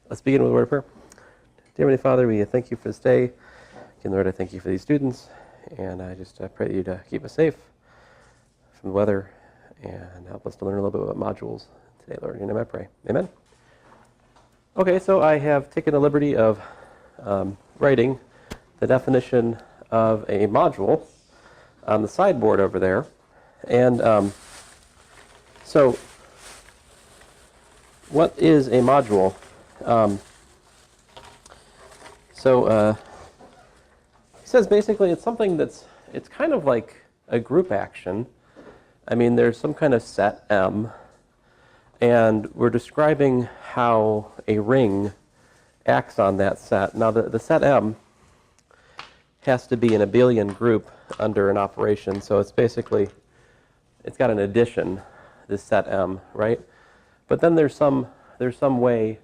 Let's begin with a word of prayer. Dear Heavenly Father, we thank you for this day. Again, Lord, I thank you for these students, and I just pray that you to keep us safe from the weather and help us to learn a little bit about modules today, Lord. In your name I pray. Amen. Okay, so I have taken the liberty of writing the definition of a module on the sideboard over there. And so what is a module? He says basically it's something it's kind of like a group action. I mean, there's some kind of set M, and we're describing how a ring acts on that set. Now, the set M has to be an abelian group under an operation, so it's basically, it's got an addition, this set M, right? But then there's some way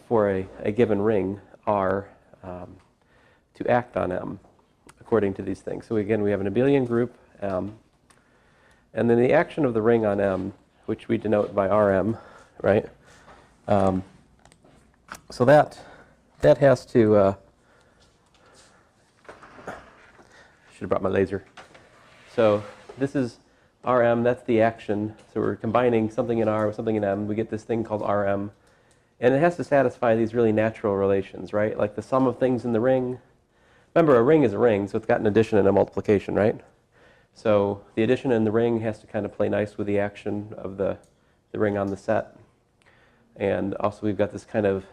for a given ring R to act on M according to these things. So again, we have an abelian group M, and then the action of the ring on M, which we denote by Rm, right? So that has to. Should have brought my laser. So this is Rm. That's the action. So we're combining something in R with something in M. We get this thing called Rm, and it has to satisfy these really natural relations, right? Like the sum of things in the ring. Remember, a ring is a ring, so it's got an addition and a multiplication, right? So the addition in the ring has to kind of play nice with the action of the ring on the set. And also we've got this kind of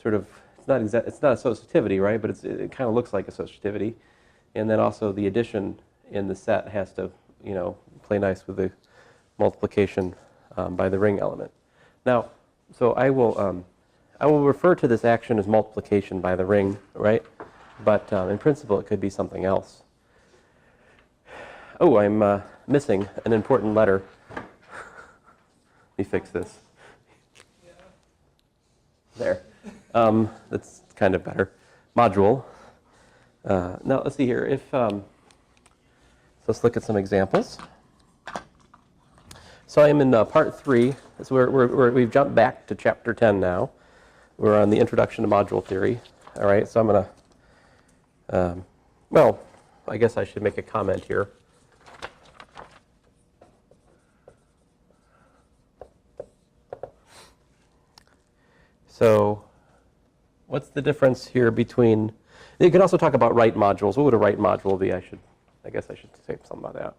sort of, it's not associativity, right? But it kind of looks like associativity. And then also the addition in the set has to, play nice with the multiplication by the ring element. Now, so I will refer to this action as multiplication by the ring, right? But in principle, it could be something else. Oh, I'm missing an important letter. Let me fix this. There. That's kind of better. Module. Now, let's see here. So let's look at some examples. So I am in part 3. So we've jumped back to chapter 10 now. We're on the introduction to module theory. All right, so I'm going to, well, I guess I should make a comment here. So what's the difference here between, you could also talk about right modules. What would a right module be? I guess I should say something about that.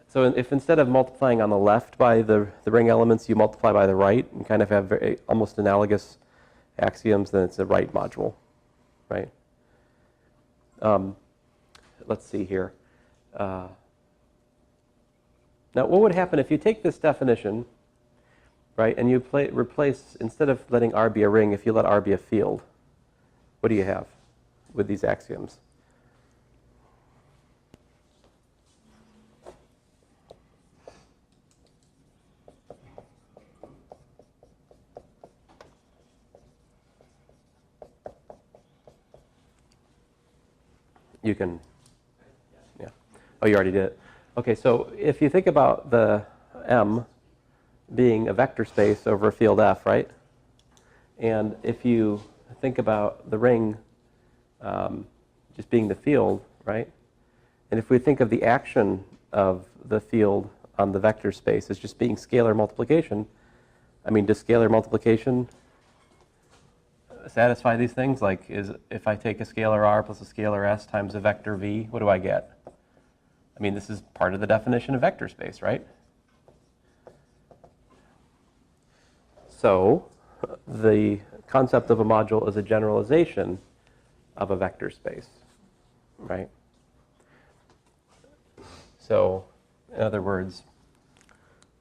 So if instead of multiplying on the left by the ring elements, you multiply by the right and kind of have very, almost analogous axioms, then it's a right module, right? Let's see here. Now, what would happen if you take this definition, right, and you replace, instead of letting R be a ring, if you let R be a field, what do you have with these axioms? You can, yeah. Oh, you already did it. Okay, so if you think about the M being a vector space over a field F, right? And if you think about the ring just being the field, right? And if we think of the action of the field on the vector space as just being scalar multiplication, I mean, does scalar multiplication satisfy these things? Like, if I take a scalar R plus a scalar S times a vector V, what do I get? I mean, this is part of the definition of vector space, right? So the concept of a module is a generalization of a vector space, right? So, in other words,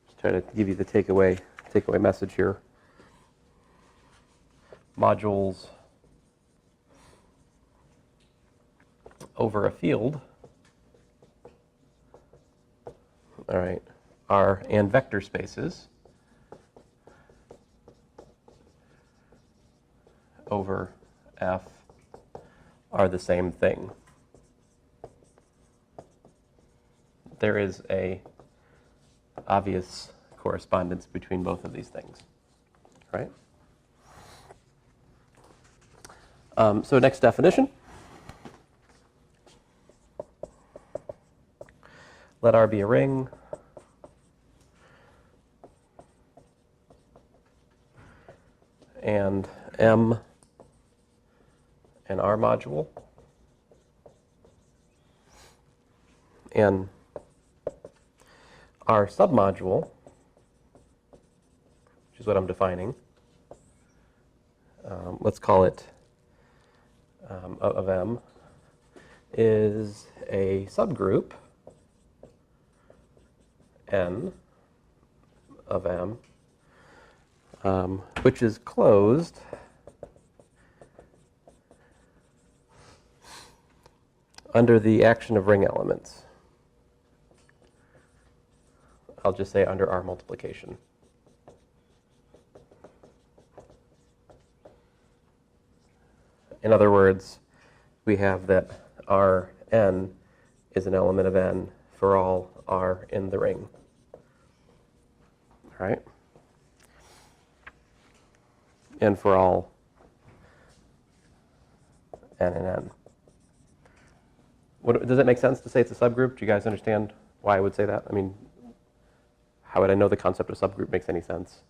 just try to give you the takeaway message here. Modules over a field, all right, are and vector spaces over F are the same thing. There is a obvious correspondence between both of these things, right? So next definition. Let R be a ring and M an R module and R submodule, which is what I'm defining. Let's call it of M, is a subgroup N of M, which is closed under the action of ring elements. I'll just say under R multiplication. In other words, we have that Rn is an element of n for all R in the ring. All right? And for all n and n. Does it make sense to say it's a subgroup? Do you guys understand why I would say that? I mean, how would I know the concept of subgroup makes any sense?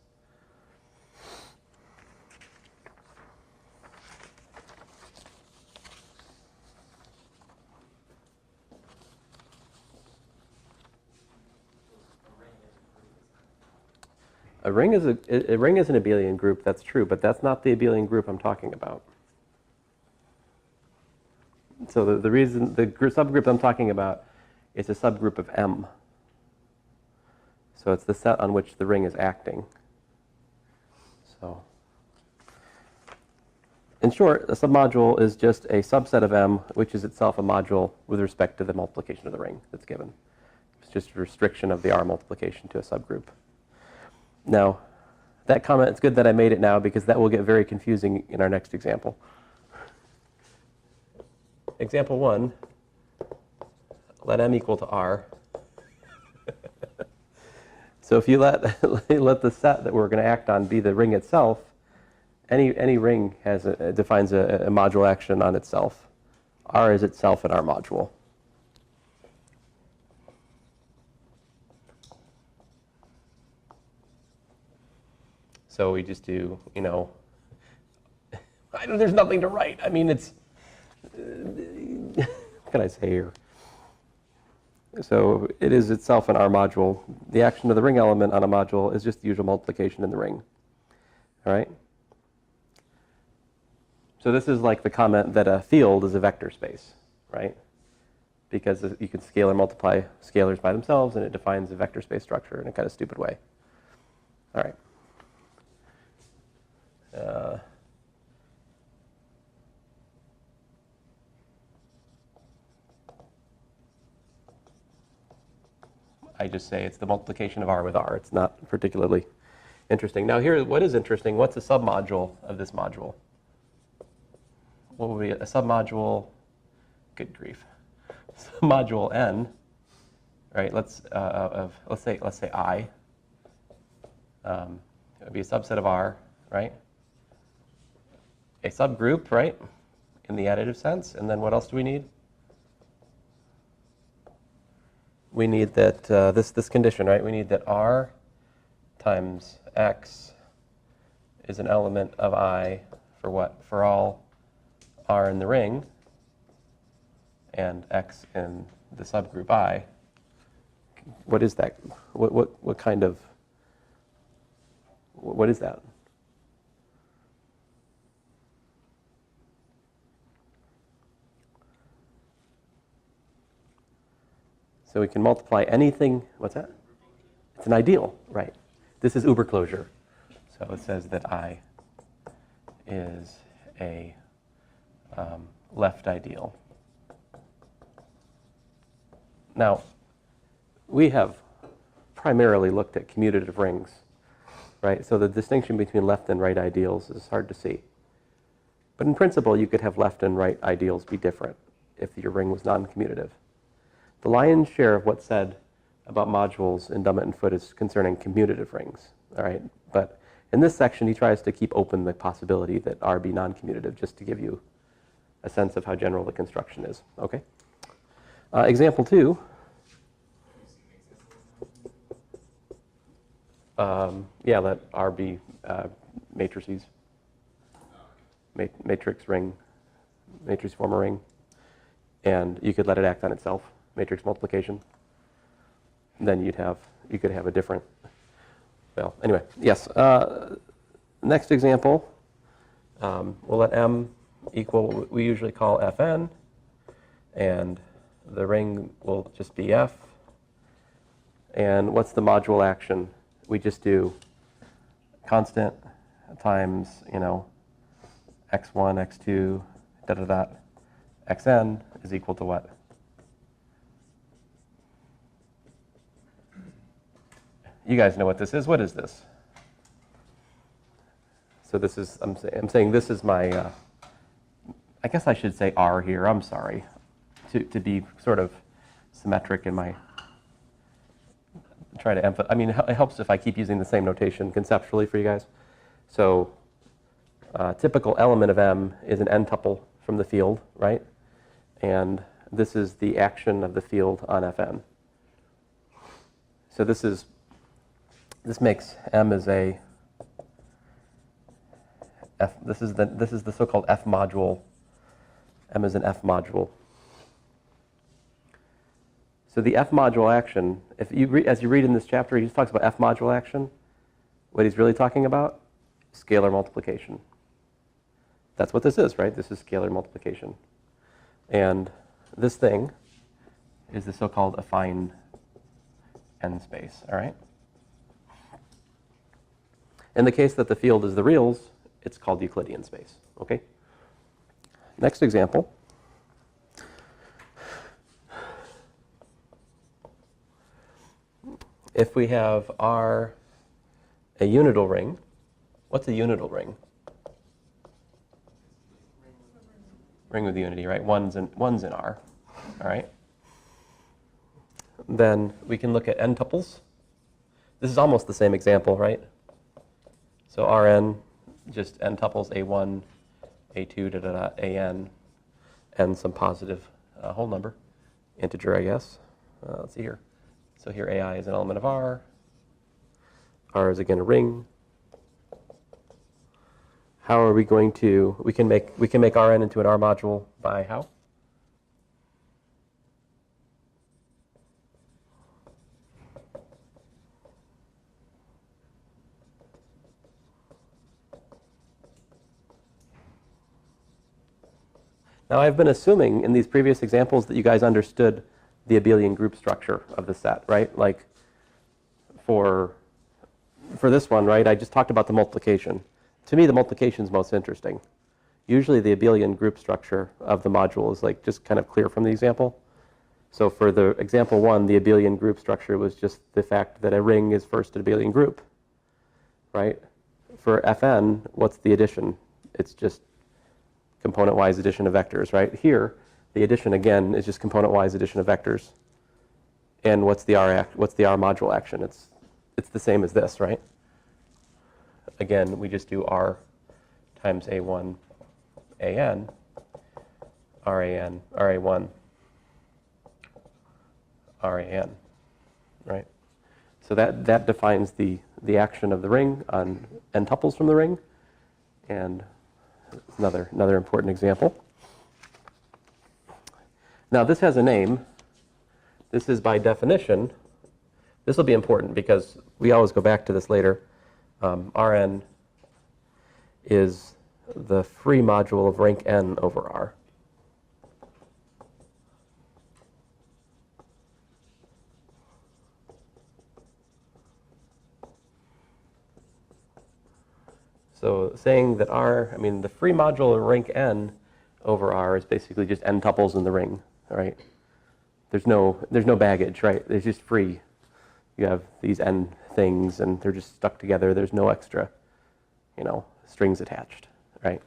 A ring is an abelian group, that's true, but that's not the abelian group I'm talking about. So the reason, the subgroup I'm talking about is a subgroup of M. So it's the set on which the ring is acting. So, in short, a submodule is just a subset of M, which is itself a module with respect to the multiplication of the ring that's given. It's just a restriction of the R multiplication to a subgroup. Now, that comment, it's good that I made it now because that will get very confusing in our next example. Example 1, let M equal to R. So if you let the set that we're going to act on be the ring itself, any ring defines a module action on itself. R is itself an R module. So we just do, there's nothing to write. I mean, it's, what can I say here? So it is itself an R module. The action of the ring element on a module is just the usual multiplication in the ring. All right? So this is like the comment that a field is a vector space, right? Because you can scalar multiply scalars by themselves, and it defines a vector space structure in a kind of stupid way. All right. I just say it's the multiplication of R with R. It's not particularly interesting. Now here, what is interesting, what's a submodule of this module? What would be a submodule? Good grief. Submodule N, right? Let's say I. It would be a subset of R, right? A subgroup, right? In the additive sense. And then what else do we need? We need that this condition, right? We need that R times X is an element of I for what? For all R in the ring and X in the subgroup I. What is that? What kind of, what is that? So we can multiply anything. What's that? It's an ideal, right? This is uber closure. So it says that I is a left ideal. Now, we have primarily looked at commutative rings, right? So the distinction between left and right ideals is hard to see. But in principle, you could have left and right ideals be different if your ring was non-commutative. The lion's share of what's said about modules in Dummit and Foote is concerning commutative rings, all right? But In this section, he tries to keep open the possibility that R be non-commutative, just to give you a sense of how general the construction is. Okay. Example 2. Yeah, let R be matrices. Matrix ring, matrix form a ring, and you could let it act on itself, matrix multiplication. Then you could have a different. Well, anyway, yes. Next example, we'll let M equal what we usually call Fn, and the ring will just be F. And what's the module action? We just do constant times, x1, x2, xn is equal to what? You guys know what this is. What is this? So this is, I'm saying this is my, I guess I should say R here. I'm sorry. To be sort of symmetric in my, try to emphasize. I mean, it helps if I keep using the same notation conceptually for you guys. So typical element of M is an n-tuple from the field, right? And this is the action of the field on Fn. So this makes M as a F. This is the so-called F module. M is an F module. So the F module action, as you read in this chapter, he just talks about F module action. What he's really talking about, scalar multiplication. That's what this is, right? This is scalar multiplication. And this thing is the so-called affine n space, all right? In the case that the field is the reals, it's called Euclidean space, okay? Next example. If we have R a unidal ring, what's a unidal ring? Ring with unity, right? One's in R, all right? Then we can look at n-tuples. This is almost the same example, right? So Rn, just n-tuples A1, A2, an, and some positive whole number, integer, I guess. Let's see here. So here AI is an element of R. R is again a ring. How are we going to, we can make Rn into an R module by how? Now I've been assuming in these previous examples that you guys understood the abelian group structure of the set, right? Like for this one, right, I just talked about the multiplication. To me, the multiplication is most interesting. Usually the abelian group structure of the module is like just kind of clear from the example. So for the example 1, the abelian group structure was just the fact that a ring is first an abelian group, right? For Fn, what's the addition? It's just component-wise addition of vectors, right? Here, the addition again is just component-wise addition of vectors. And what's the R module action? It's the same as this, right? Again, we just do R times A1, AN, RAN, RA1, RAN, right? So that defines the action of the ring on n-tuples from the ring, and another important example. Now this has a name. This is by definition. This will be important because we always go back to this later. Rn is the free module of rank n over R. So saying that the free module of rank n over R is basically just n tuples in the ring, right? There's no baggage, right? It's just free. You have these n things, and they're just stuck together. There's no extra, strings attached, right?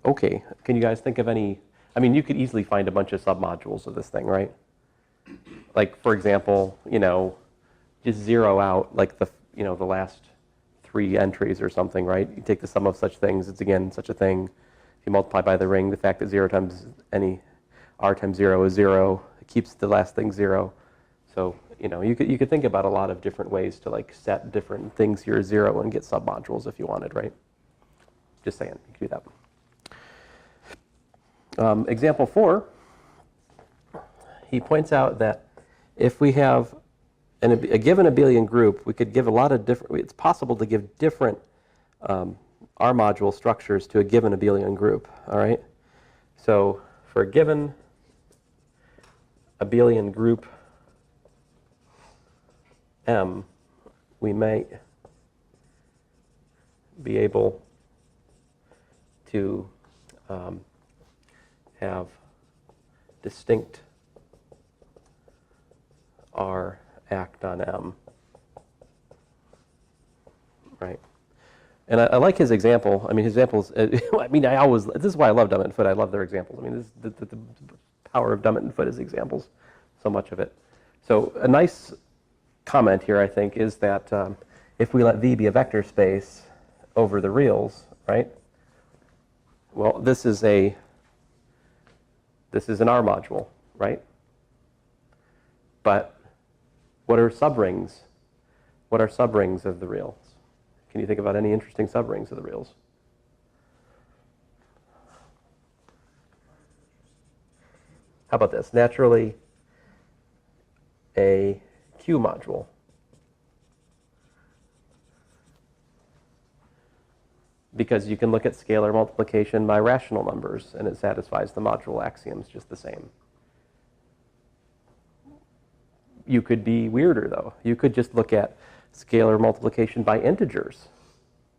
Okay, can you guys think of any? You could easily find a bunch of submodules of this thing, right? Like, for example, just zero out like you know, the last 3 entries or something, right? You take the sum of such things, it's again such a thing. If you multiply by the ring, the fact that 0 times any r times 0 is 0, it keeps the last thing 0. So, you know, you could think about a lot of different ways to like set different things here 0 and get submodules if you wanted, right? Just saying, you could do that. Example 4, he points out that if we have a given abelian group, we could give a lot of different, it's possible to give different R module structures to a given abelian group, all right? So for a given abelian group M, we may be able to have distinct R act on M, right? And I like his example. I mean, his examples, I mean, this is why I love Dummit and Foote. I love their examples. I mean, this is the power of Dummit and Foote is examples, so much of it. So a nice comment here, I think, is that if we let V be a vector space over the reals, right? Well, this is an R module, right? But what are subrings? What are subrings of the reals? Can you think about any interesting subrings of the reals? How about this? Naturally, a Q module. Because you can look at scalar multiplication by rational numbers, and it satisfies the module axioms just the same. You could be weirder, though. You could just look at scalar multiplication by integers,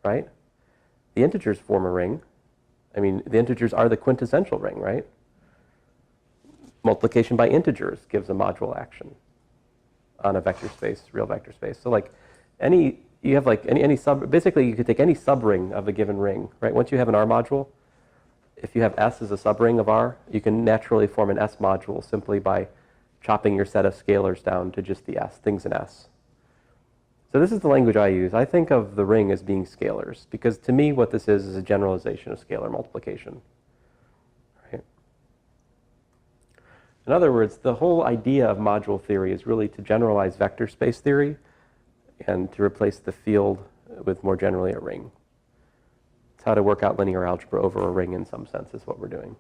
right? The integers form a ring. I mean, the integers are the quintessential ring, right? Multiplication by integers gives a module action on a vector space, real vector space. So like you have like any sub, basically you could take any subring of a given ring, right? Once you have an R module, if you have S as a subring of R, you can naturally form an S module simply by chopping your set of scalars down to just the S, things in S. So this is the language I use. I think of the ring as being scalars, because to me what this is a generalization of scalar multiplication. Right? In other words, the whole idea of module theory is really to generalize vector space theory and to replace the field with more generally a ring. It's how to work out linear algebra over a ring in some sense is what we're doing.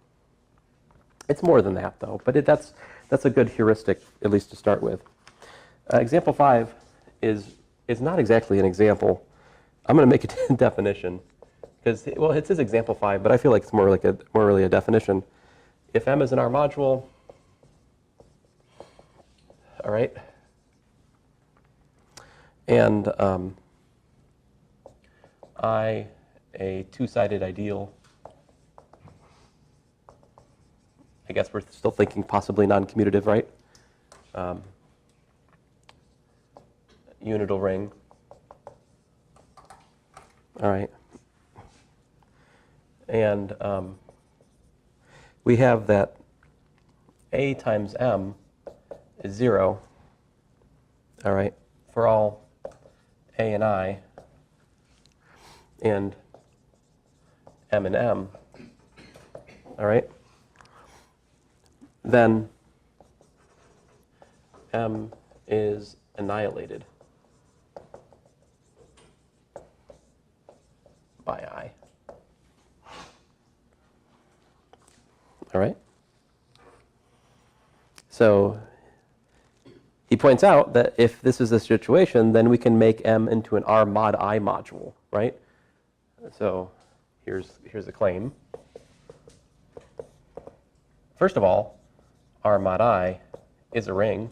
It's more than that, though, but that's a good heuristic, at least to start with. Example 5 is not exactly an example. I'm going to make a definition, because, well, it says example 5, but I feel like it's more really a definition. If M is an R module, all right, and I, a two-sided ideal, I guess we're still thinking possibly non-commutative, right? Unital ring. All right. And we have that A times M is 0, all right, for all A and I, and M and M, all right? Then M is annihilated by I. All right? So he points out that if this is the situation, then we can make M into an R mod I module, right? So here's the claim. First of all, R mod I is a ring,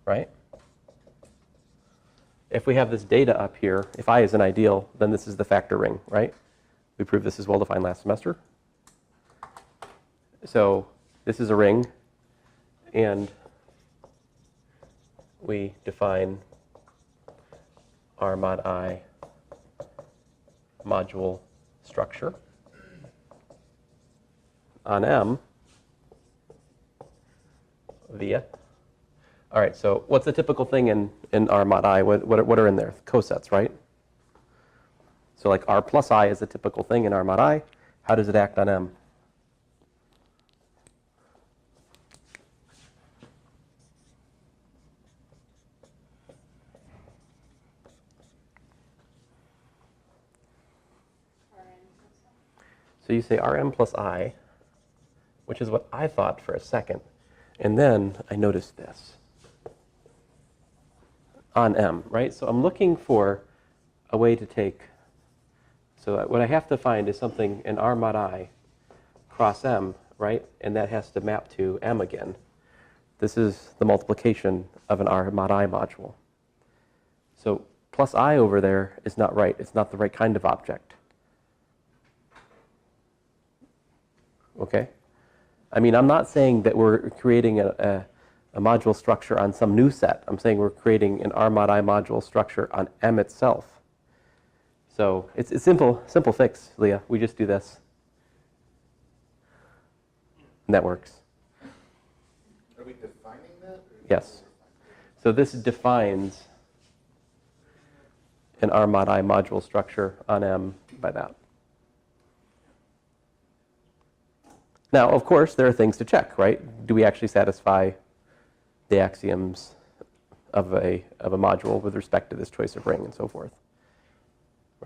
right? If we have this data up here, if I is an ideal, then this is the factor ring, right? We proved this is well-defined last semester. So this is a ring, and we define R mod I module structure on M via All right, so what's the typical thing in R mod I? What are in there? Cosets, right? So like R plus I is the typical thing in R mod I. How does it act on M? So you say Rm plus I, which is what I thought for a second. And then I noticed this on M, right? So I'm looking for a way to take, so what I have to find is something in R mod I cross M, right? And that has to map to M again. This is the multiplication of an R mod I module. So plus I over there is not right. It's not the right kind of object. Okay? I mean, I'm not saying that we're creating a module structure on some new set. I'm saying we're creating an R mod I module structure on M itself. So it's a simple fix, Leah. We just do this. And that works. Are we defining that? Yes. So this defines an R mod I module structure on M by that. Now, of course, there are things to check, right? Do we actually satisfy the axioms of a module with respect to this choice of ring and so forth,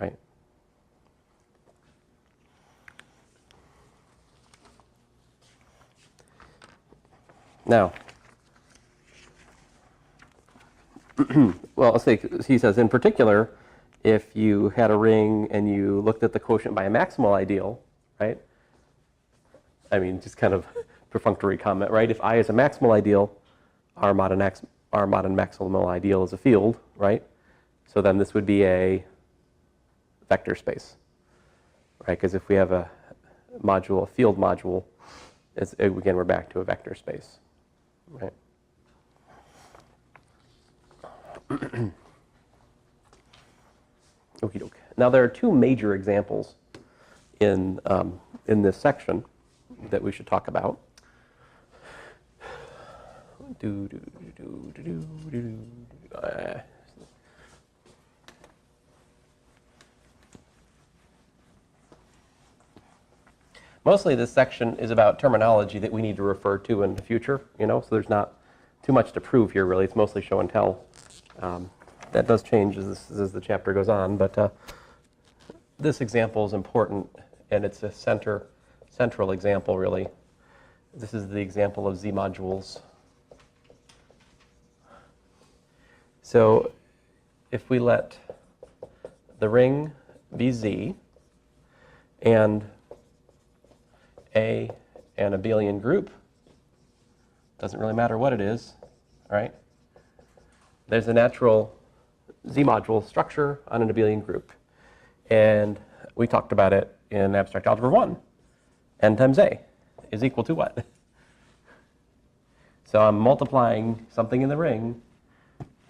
right? Now, well, let's say he says, in particular, if you had a ring and you looked at the quotient by a maximal ideal, right? I mean, just kind of perfunctory comment, right? If I is a maximal ideal, R mod and maximal ideal is a field, right? So then this would be a vector space, right? Because if we have a module, a field module, again, we're back to a vector space, right? Okie doke. Now there are two major examples in this section that we should talk about. Mostly this section is about terminology that we need to refer to in the future, so there's not too much to prove here, really. It's mostly show and tell. That does change as the chapter goes on, but this example is important, and it's a central example, really. This is the example of Z modules. So if we let the ring be Z and an abelian group, doesn't really matter what it is, right? There's a natural Z module structure on an abelian group. And we talked about it in abstract algebra 1. N times A is equal to what? So I'm multiplying something in the ring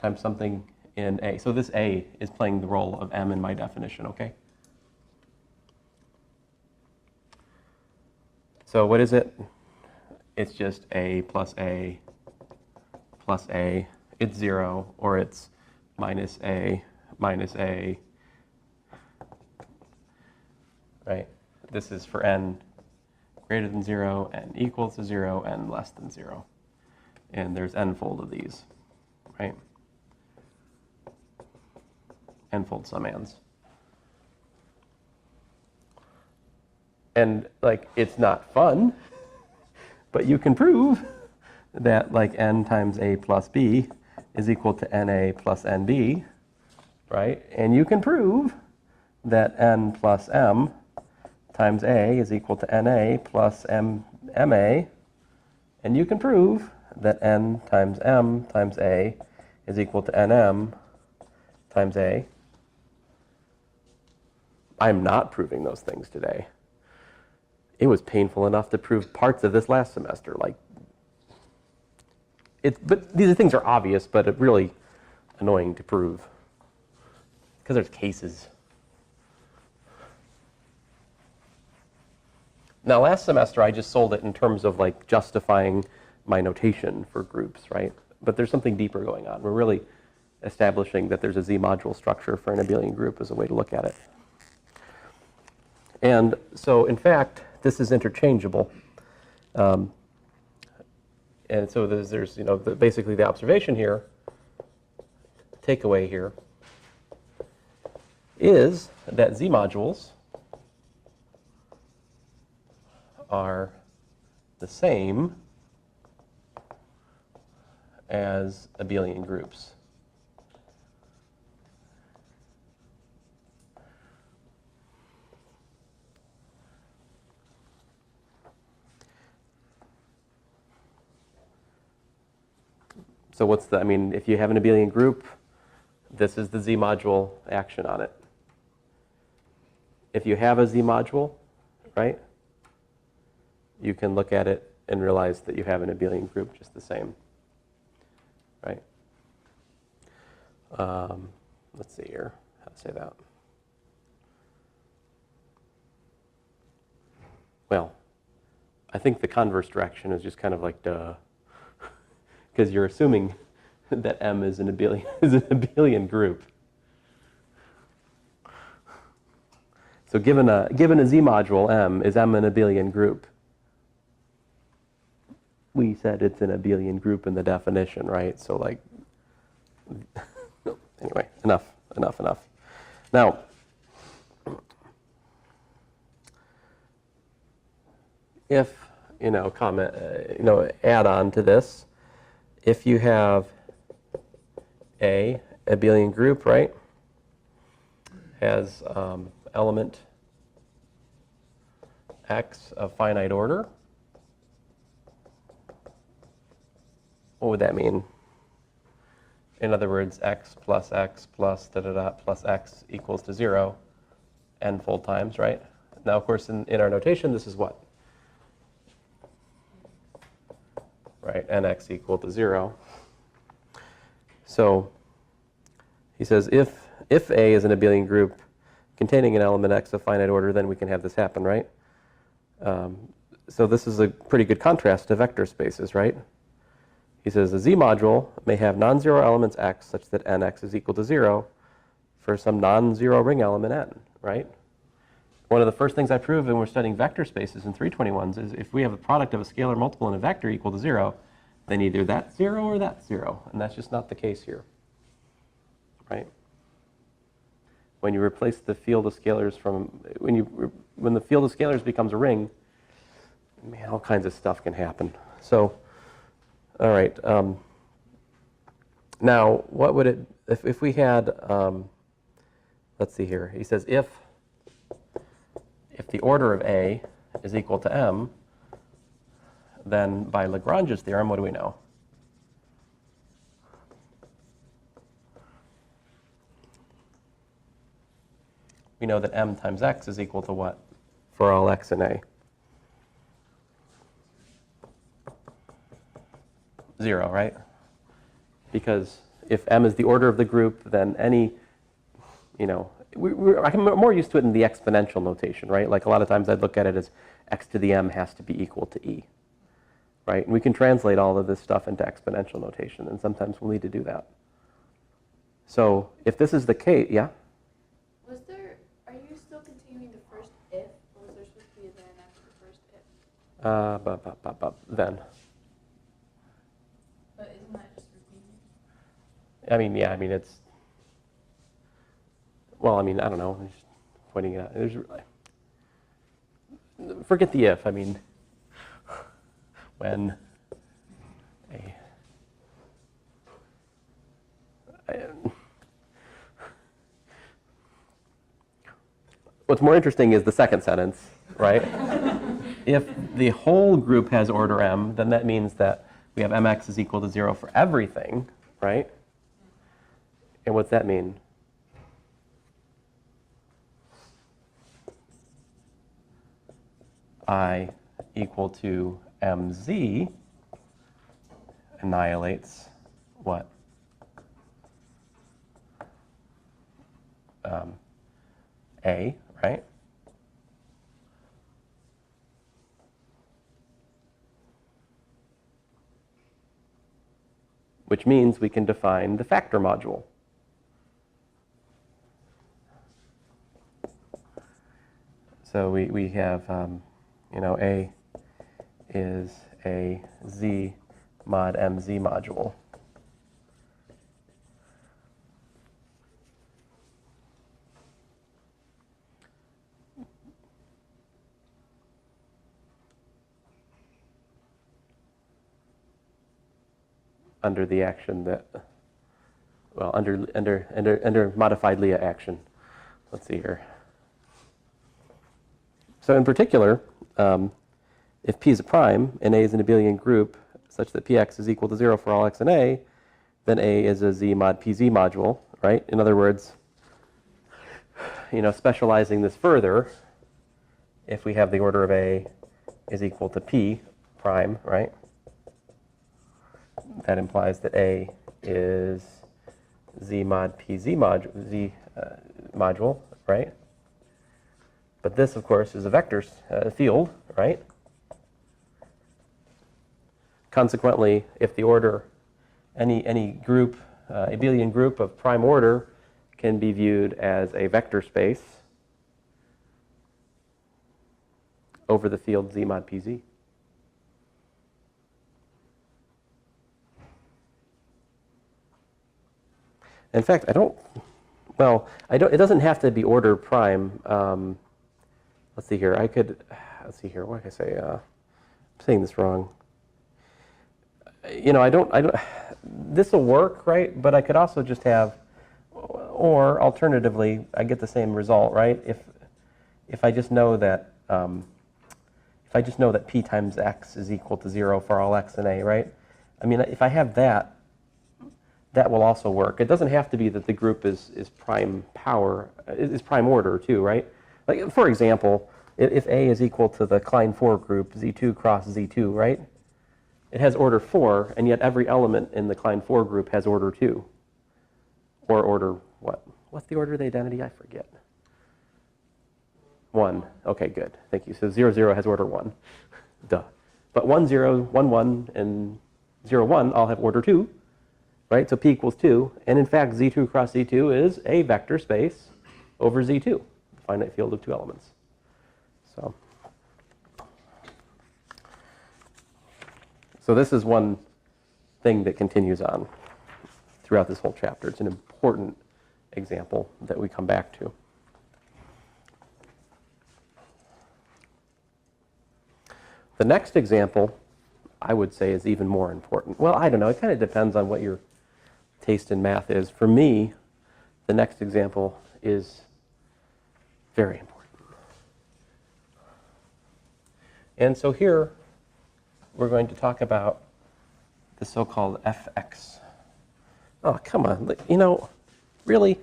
times something in A. So this A is playing the role of M in my definition, okay? So what is it? It's just A plus A plus A. It's 0, or it's minus A, right? This is for n greater than 0, n equals to 0, n less than 0. And there's n-fold of these, right? N-fold summands. And, like, it's not fun, but you can prove that, like, n times A plus B is equal to NA plus NB, right? And you can prove that N plus M times A is equal to NA plus MA, and you can prove that N times M times A is equal to NM times A. I'm not proving those things today. It was painful enough to prove parts of this last semester, like, but these things are obvious, but it's really annoying to prove because there's cases. Now, last semester I just sold it in terms of like justifying my notation for groups, right? But there's something deeper going on. We're really establishing that there's a Z-module structure for an abelian group as a way to look at it. And so, in fact, this is interchangeable. And so there's basically the observation here, takeaway here, is that Z-modules are the same as abelian groups. So what's the, if you have an abelian group, this is the Z-module action on it. If you have a Z-module, right, you can look at it and realize that you have an abelian group just the same, right? Let's see here, how to say that. Well, I think the converse direction is just kind of like duh, because you're assuming that M is an abelian group. So given a Z-module M, is M an abelian group? We said it's an abelian group in the definition, right? So like, anyway, enough. Now, if, add on to this, if you have a abelian group, right, has element x of finite order, what would that mean? In other words, x plus plus x equals to 0 n-fold times, right? Now, of course, in our notation, this is what? Right, nx equal to 0. So he says if A is an abelian group containing an element x of finite order, then we can have this happen, right? So this is a pretty good contrast to vector spaces, right? He says a Z-module may have non-zero elements x such that nx is equal to 0 for some non-zero ring element n, right? One of the first things I prove when we're studying vector spaces in 321s is if we have a product of a scalar multiple and a vector equal to 0, then either that's 0 or that's 0, and that's just not the case here, right? When you replace the field of scalars when the field of scalars becomes a ring, man, all kinds of stuff can happen. So, all right. Now, what would it if we had? Let's see here. He says if the order of A is equal to M, then by Lagrange's theorem, what do we know? We know that M times X is equal to what for all X in A? 0, right? Because if M is the order of the group, then any, I'm more used to it in the exponential notation, right? Like a lot of times I'd look at it as x to the m has to be equal to e, right? And we can translate all of this stuff into exponential notation, and sometimes we'll need to do that. So if this is the case, yeah? Are you still continuing the first if, or was there supposed to be a then after the first if? Then. But isn't that just repeating? It's, well, I don't know, I'm just pointing it out. Forget the if, when what's more interesting is the second sentence, right? If the whole group has order m, then that means that we have mx is equal to 0 for everything, right? And what's that mean? I equal to mz annihilates what? A, right? which means we can define the factor module. So we have, A is a Z mod MZ module. Under the action that, well, under modified Leah action. Let's see here. So in particular, if P is a prime and A is an abelian group such that Px is equal to 0 for all x and A, then A is a Z mod PZ module, right? In other words, specializing this further, if we have the order of A is equal to P prime, right? That implies that A is Z mod PZ module, right? But this, of course, is a vector field, right? Consequently, if the order, any group, abelian group of prime order can be viewed as a vector space over the field Z mod PZ. In fact, it doesn't have to be order prime. Let's see here. What can I say? I'm saying this wrong. This will work, right? But I could also just have, or alternatively, I get the same result, right? If I just know that, P times X is equal to 0 for all X and A, right? I mean, if I have that, that will also work. It doesn't have to be that the group is prime power, is prime order too, right? Like, for example, if A is equal to the Klein 4 group, Z2 cross Z2, right? It has order 4, and yet every element in the Klein 4 group has order 2. Or order what? What's the order of the identity? I forget. 1. Okay, good. Thank you. So 0, 0 has order 1. Duh. But 1, 0, 1, 1, and 0, 1 all have order 2. Right? So P equals 2. And in fact, Z2 cross Z2 is a vector space over Z2, a finite field of 2 elements. So this is one thing that continues on throughout this whole chapter. It's an important example that we come back to. The next example, I would say, is even more important. Well, I don't know. It kind of depends on what your taste in math is. For me, the next example is very important. And so here, we're going to talk about the so-called fx. Oh, come on. Really?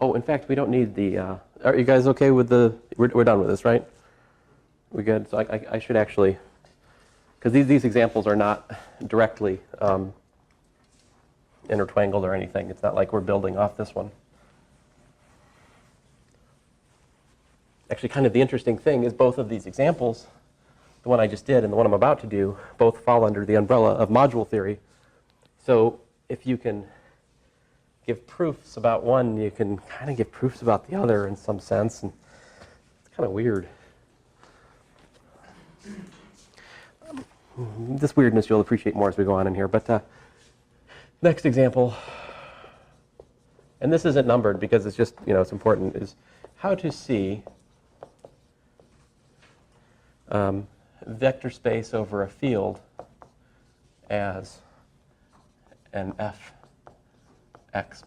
Oh, in fact, we don't need the, are you guys okay with we're done with this, right? We good? So I should actually, because these examples are not directly intertwangled or anything. It's not like we're building off this one. Actually, kind of the interesting thing is both of these examples, the one I just did and the one I'm about to do, both fall under the umbrella of module theory. So if you can give proofs about one, you can kind of give proofs about the other in some sense, and it's kind of weird. This weirdness you'll appreciate more as we go on in here, but next example, and this isn't numbered because it's just, it's important, is how to see vector space over a field as an fx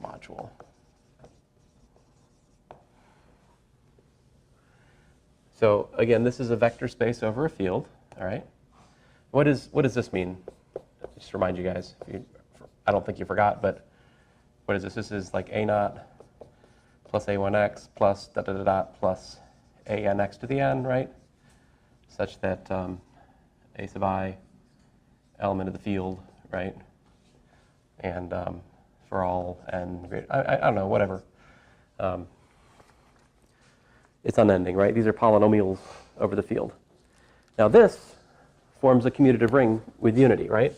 module. So again, this is a vector space over a field, all right? What does this mean? Just to remind you guys, I don't think you forgot, but what is this? This is like A naught plus a1x plus da da da da plus an x to the n, right? Such that a sub I, element of the field, right? And for all n greater, I don't know, whatever. It's unending, right? These are polynomials over the field. Now this forms a commutative ring with unity, right?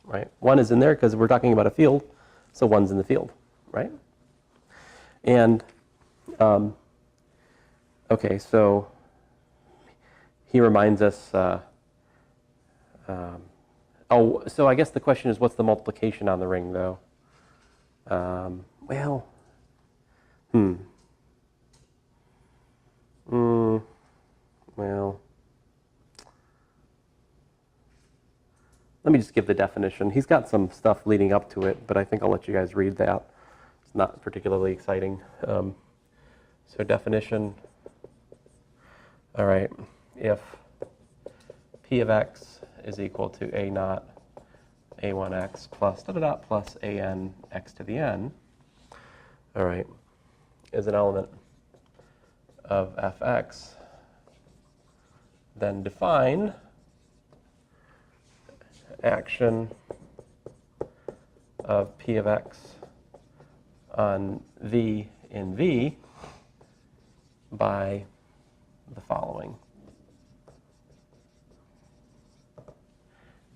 Right? One is in there because we're talking about a field, so one's in the field, right? And okay, so he reminds us. So I guess the question is, what's the multiplication on the ring, though? Well, well, let me just give the definition. He's got some stuff leading up to it, but I think I'll let you guys read that. It's not particularly exciting. So definition. All right, if p of x is equal to a naught a1x plus da da da plus an x to the n, all right, is an element of fx, then define action of p of x on v in V by the following.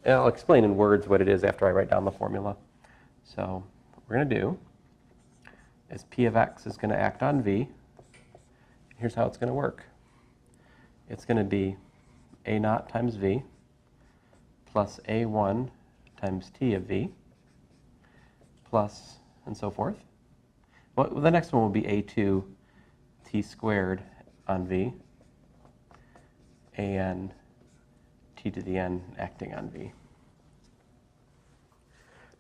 And I'll explain in words what it is after I write down the formula. So what we're going to do is p of x is going to act on V. Here's how it's going to work. It's going to be a naught times V plus a1 times t of V plus, and so forth. Well, the next one will be a2 t squared on V, and t to the n acting on V.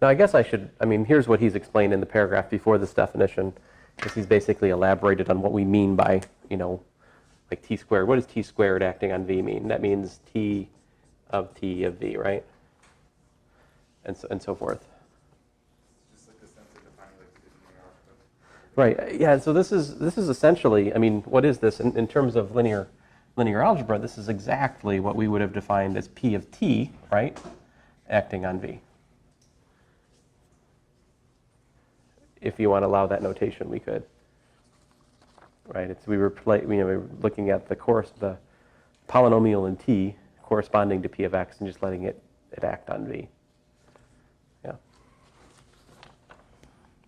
Now I guess here's what he's explained in the paragraph before this definition, is he's basically elaborated on what we mean by, like t squared. What does t squared acting on V mean? That means t of V, right? And so forth. Just like a sense of defining like the linear algebra. Right. Yeah. So this is essentially, what is this in terms of linear algebra? This is exactly what we would have defined as p of t, right, acting on V. If you want to allow that notation, we could. Right. We were looking at the polynomial in t corresponding to p of x and just letting it act on V. Yeah.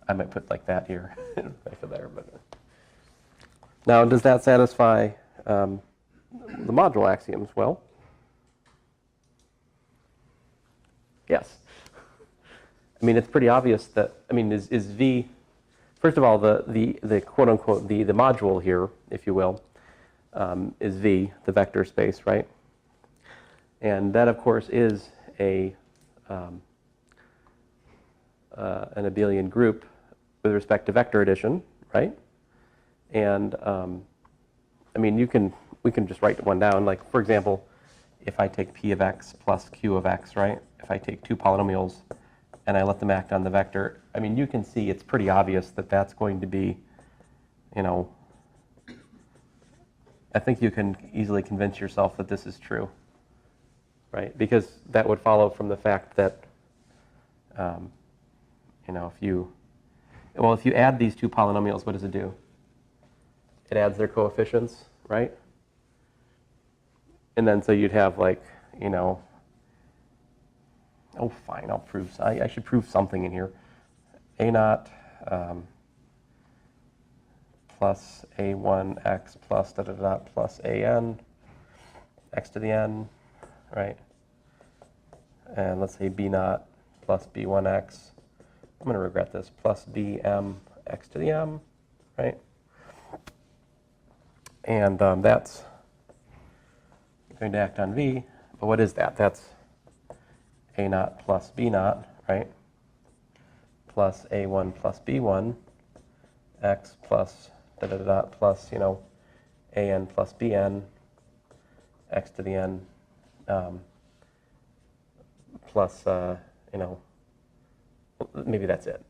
I might put like that here, back there. But now, does that satisfy the module axioms? Well, yes. It's pretty obvious that, is V, first of all, the quote-unquote, the module here, if you will, is V, the vector space, right? And that, of course, is an abelian group with respect to vector addition, right? And, we can just write one down. Like, for example, if I take p of x plus q of x, right? If I take two polynomials and I let them act on the vector, you can see it's pretty obvious that that's going to be, I think you can easily convince yourself that this is true, right? Because that would follow from the fact that, if you add these two polynomials, what does it do? It adds their coefficients, right? And then so you'd have like, oh, fine, I'll prove. I should prove something in here. A naught plus a1x plus da da da plus an x to the n, right? And let's say b naught plus b1x. I'm going to regret this. Plus bm x to the m, right? And that's going to act on V. But what is that? That's a naught plus b naught, right? Plus a1 plus b1 x plus da da da plus, an plus bn x to the n plus, maybe that's it.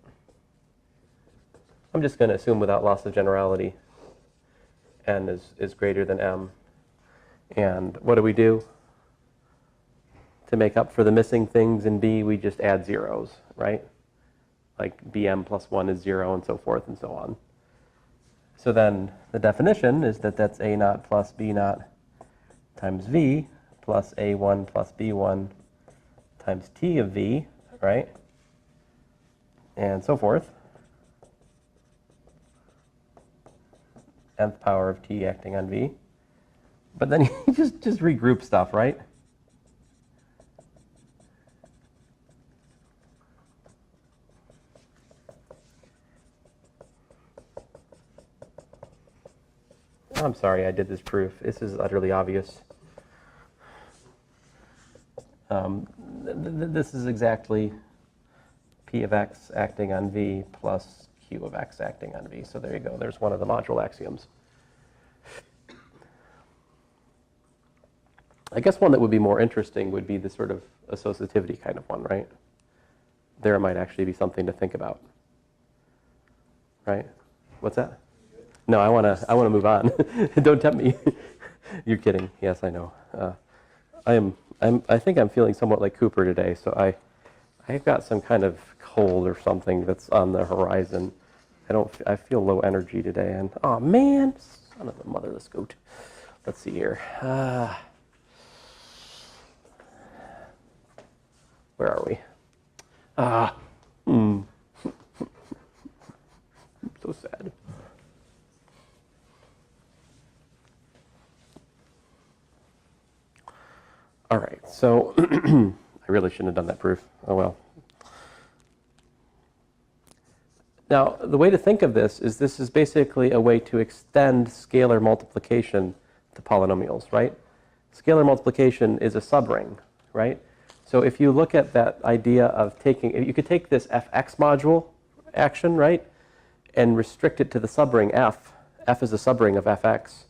I'm just going to assume without loss of generality n is greater than m. And what do we do? To make up for the missing things in B, we just add zeros, right? Like bm plus 1 is 0 and so forth and so on. So then the definition is that that's a naught plus b naught times v plus a1 plus b1 times t of v, right? And so forth. Nth power of t acting on v. But then you just regroup stuff, right? I'm sorry I did this proof. This is utterly obvious. This is exactly p of x acting on v plus q of x acting on v. So there you go. There's one of the module axioms. I guess one that would be more interesting would be the sort of associativity kind of one, right? There might actually be something to think about. Right? What's that? No, I want to move on. Don't tempt me. You're kidding. Yes, I know. I think I'm feeling somewhat like Cooper today, so I've got some kind of cold or something that's on the horizon. I feel low energy today, and oh man, son of a motherless goat. Let's see here. Where are we? So sad. All right, so I really shouldn't have done that proof. Oh well. Now, the way to think of this is basically a way to extend scalar multiplication to polynomials, right? Scalar multiplication is a subring, right? So if you look at that idea of you could take this fx module action, right, and restrict it to the subring f. F is a subring of fx.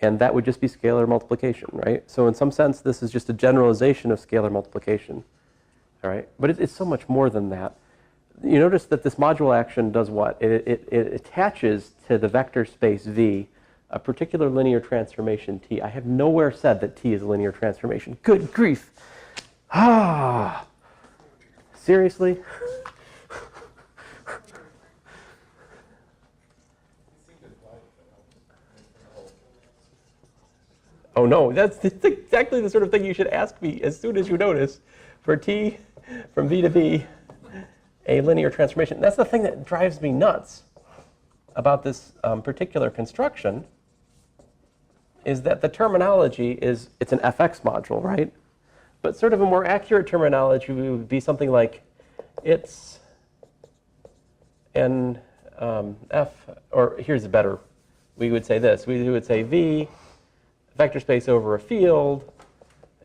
And that would just be scalar multiplication, right? So in some sense, this is just a generalization of scalar multiplication, all right? But it's so much more than that. You notice that this module action does what? It attaches to the vector space V a particular linear transformation T. I have nowhere said that T is a linear transformation. Good grief. Seriously? Oh no, that's exactly the sort of thing you should ask me as soon as you notice. For T from V to V, a linear transformation. That's the thing that drives me nuts about this particular construction, is that the terminology is, it's an fx module, right? But sort of a more accurate terminology would be something like, it's an f, or here's a better, we would say this. We would say V, vector space over a field,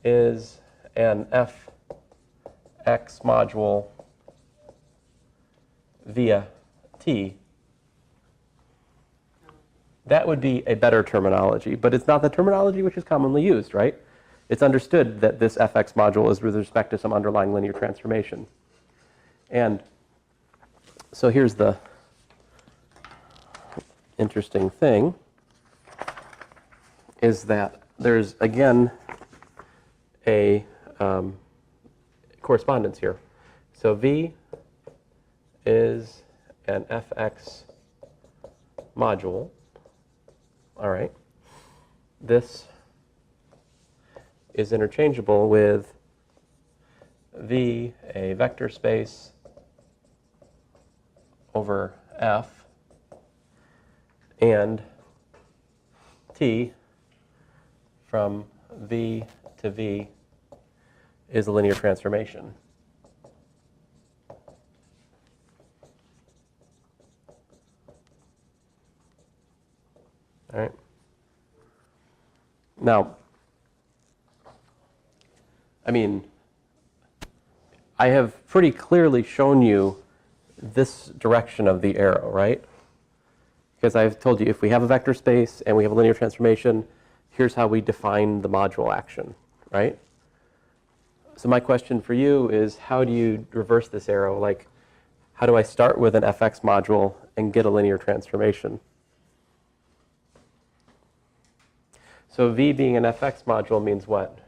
is an fx module via T. That would be a better terminology, but it's not the terminology which is commonly used, right? It's understood that this fx module is with respect to some underlying linear transformation. And so here's the interesting thing, is that there's, again, a correspondence here. So V is an fx module. All right. This is interchangeable with V, a vector space over F, and T from V to V is a linear transformation. All right. Now, I mean, I have pretty clearly shown you this direction of the arrow, right? Because I've told you if we have a vector space and we have a linear transformation, here's how we define the module action, right? So my question for you is, how do you reverse this arrow? Like, how do I start with an fx module and get a linear transformation? So v being an fx module means what?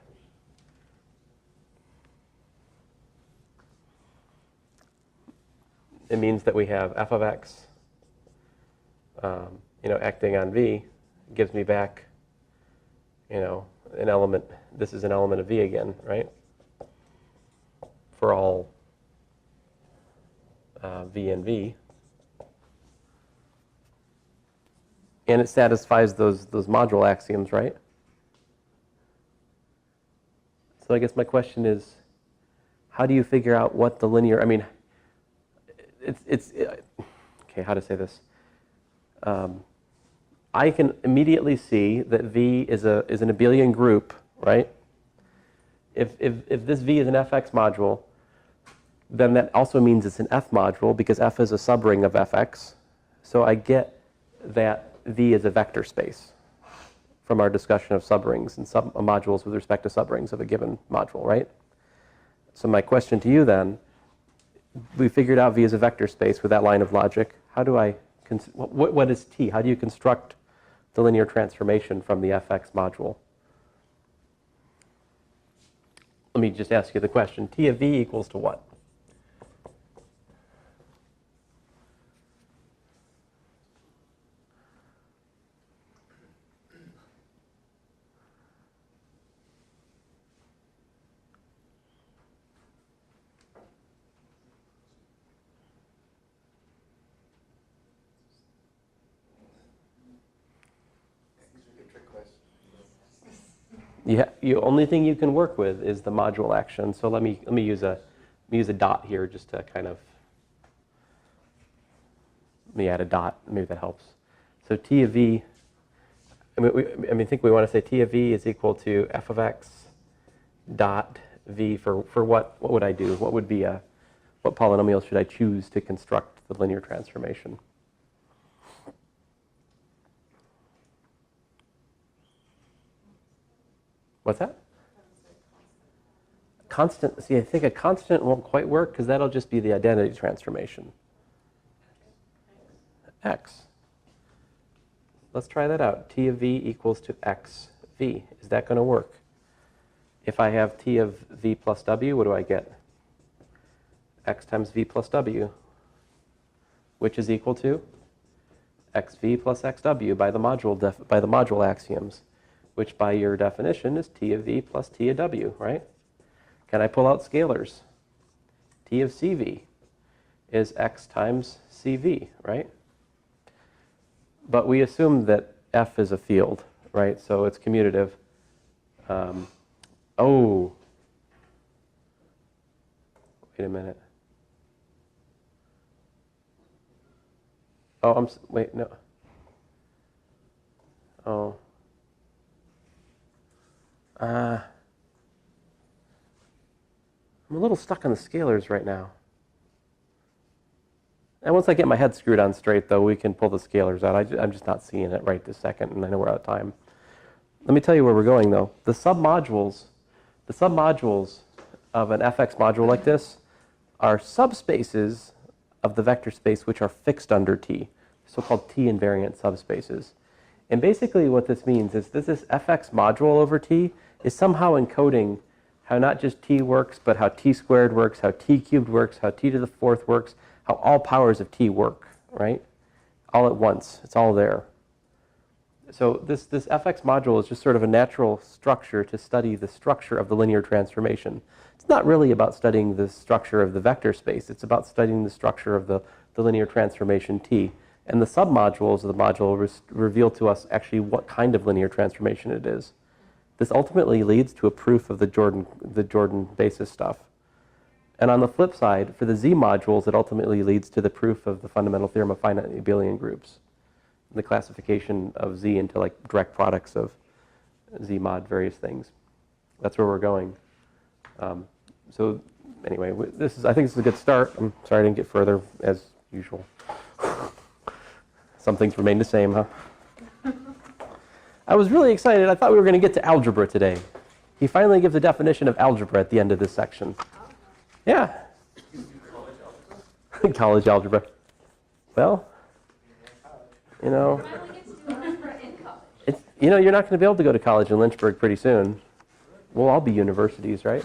It means that we have f of x, acting on v, gives me back, an element. This is an element of v again, right? For all v and v. And it satisfies those module axioms, right? So I guess my question is, how do you figure out what the linear, okay, how to say this? I can immediately see that V is an abelian group, right? If this V is an fx module, then that also means it's an f module because f is a subring of fx. So I get that V is a vector space from our discussion of subrings and modules with respect to subrings of a given module, right? So my question to you then, we figured out V is a vector space with that line of logic. How do I, what is T? How do you construct the linear transformation from the fx module? Let me just ask you the question. T of V equals to what? The only thing you can work with is the module action. So let me use a dot here just to kind of, let me add a dot. Maybe that helps. So T of V. I think we want to say T of V is equal to f of x dot V for what? What would I do? What would be what polynomial should I choose to construct the linear transformation? What's that? Constant. See, I think a constant won't quite work because that'll just be the identity transformation. X. Let's try that out. T of V equals to x v. Is that going to work? If I have T of V plus W, what do I get? X times V plus W, which is equal to xv plus xw by the module axioms, which by your definition is T of V plus T of W, right? Can I pull out scalars? T of CV is x times CV, right? But we assume that F is a field, right? So it's commutative. Oh, wait a minute. Oh, wait, no. Oh. I'm a little stuck on the scalars right now. And once I get my head screwed on straight, though, we can pull the scalars out. I'm just not seeing it right this second, and I know we're out of time. Let me tell you where we're going, though. The submodules of an fx module like this are subspaces of the vector space which are fixed under T, so-called T-invariant subspaces. And basically what this means is this fx module over T is somehow encoding how not just T works, but how T squared works, how T cubed works, how T to the fourth works, how all powers of T work, right? All at once. It's all there. So this fx module is just sort of a natural structure to study the structure of the linear transformation. It's not really about studying the structure of the vector space. It's about studying the structure of the linear transformation T. And the submodules of the module reveal to us actually what kind of linear transformation it is. This ultimately leads to a proof of the Jordan basis stuff. And on the flip side, for the Z modules, it ultimately leads to the proof of the fundamental theorem of finite abelian groups, the classification of Z into like direct products of Z mod various things. That's where we're going. So anyway, I think this is a good start. I'm sorry I didn't get further as usual. Some things remain the same, huh? I was really excited. I thought we were going to get to algebra today. He finally gives a definition of algebra at the end of this section. Yeah. College algebra. Well, you know, Finally get to do algebra in college. you're not going to be able to go to college in Lynchburg pretty soon. We'll all be universities, right?